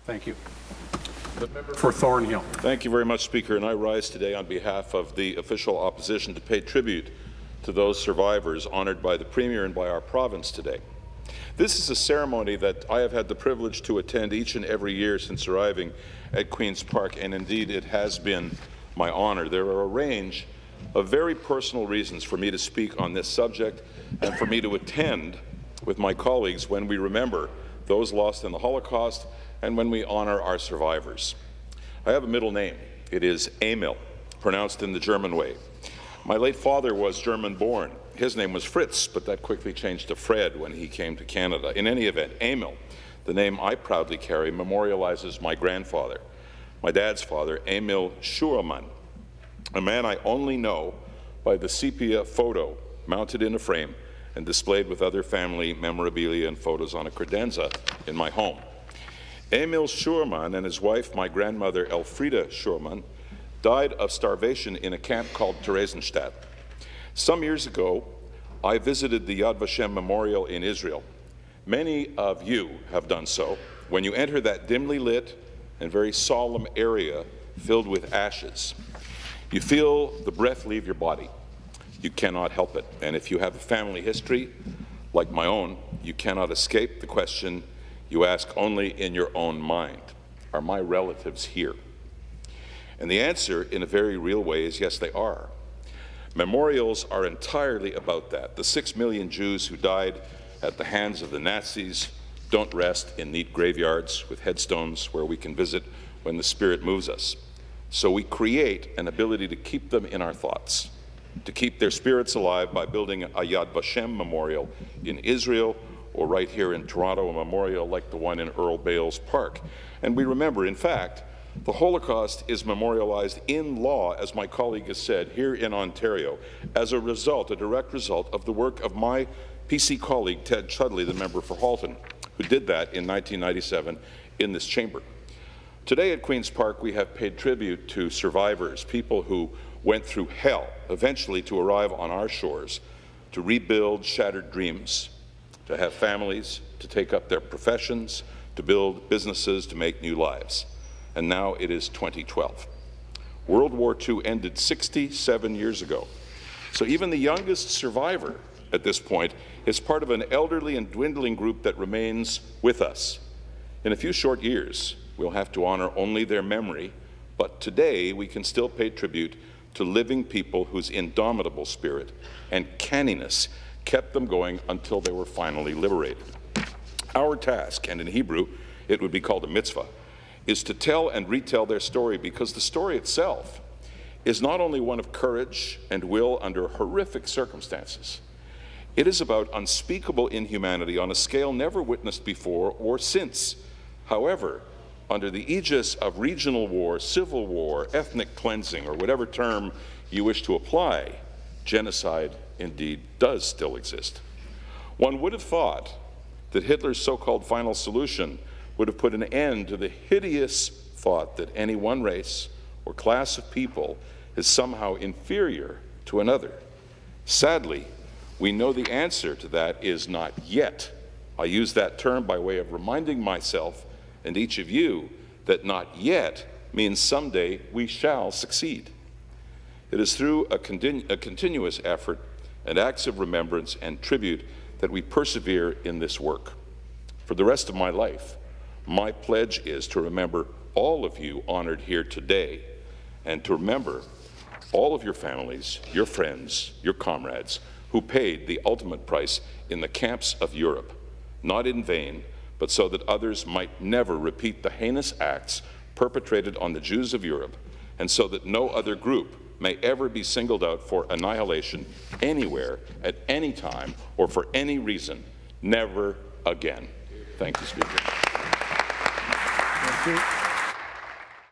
Thank you. The member for Thornhill. Thank you very much, Speaker. And I rise today on behalf of the official opposition to pay tribute to those survivors honored by the Premier and by our province today. This is a ceremony that I have had the privilege to attend each and every year since arriving at Queen's Park, and indeed it has been my honor. There are a range of very personal reasons for me to speak on this subject and for me to attend with my colleagues when we remember those lost in the Holocaust and when we honor our survivors. I have a middle name. It is Emil, pronounced in the German way. My late father was German-born. His name was Fritz, but that quickly changed to Fred when he came to Canada. In any event, Emil, the name I proudly carry, memorializes my grandfather, my dad's father, Emil Shurman, a man I only know by the sepia photo mounted in a frame and displayed with other family memorabilia and photos on a credenza in my home. Emil Shurman and his wife, my grandmother Elfriede Shurman, died of starvation in a camp called Theresienstadt. Some years ago, I visited the Yad Va'Shem memorial in Israel. Many of you have done so. When you enter that dimly lit and very solemn area filled with ashes, you feel the breath leave your body. You cannot help it. And if you have a family history like my own, you cannot escape the question you ask only in your own mind: are my relatives here? And the answer, in a very real way, is yes, they are. Memorials are entirely about that. The 6 million Jews who died at the hands of the Nazis don't rest in neat graveyards with headstones where we can visit when the Spirit moves us. So we create an ability to keep them in our thoughts, to keep their spirits alive by building a Yad Va'Shem memorial in Israel, or right here in Toronto, a memorial like the one in Earl Bales Park. And we remember, in fact, the Holocaust is memorialized in law, as my colleague has said, here in Ontario, as a result, a direct result of the work of my PC colleague, Ted Chudley, the member for Halton, who did that in 1997 in this chamber. Today at Queen's Park, we have paid tribute to survivors, people who went through hell, eventually to arrive on our shores, to rebuild shattered dreams, to have families, to take up their professions, to build businesses, to make new lives. And now it is 2012. World War II ended 67 years ago. So even the youngest survivor at this point is part of an elderly and dwindling group that remains with us. In a few short years, we'll have to honor only their memory, but today we can still pay tribute to living people whose indomitable spirit and canniness kept them going until they were finally liberated. Our task, and in Hebrew it would be called a mitzvah, is to tell and retell their story, because the story itself is not only one of courage and will under horrific circumstances. It is about unspeakable inhumanity on a scale never witnessed before or since. However, under the aegis of regional war, civil war, ethnic cleansing, or whatever term you wish to apply, genocide indeed does still exist. One would have thought that Hitler's so-called final solution would have put an end to the hideous thought that any one race or class of people is somehow inferior to another. Sadly, we know the answer to that is not yet. I use that term by way of reminding myself and each of you that not yet means someday we shall succeed. It is through a continuous effort and acts of remembrance and tribute that we persevere in this work. For the rest of my life, my pledge is to remember all of you honored here today, and to remember all of your families, your friends, your comrades, who paid the ultimate price in the camps of Europe, not in vain, but so that others might never repeat the heinous acts perpetrated on the Jews of Europe, and so that no other group may ever be singled out for annihilation anywhere, at any time, or for any reason. Never again. Thank you, Speaker. Thank you.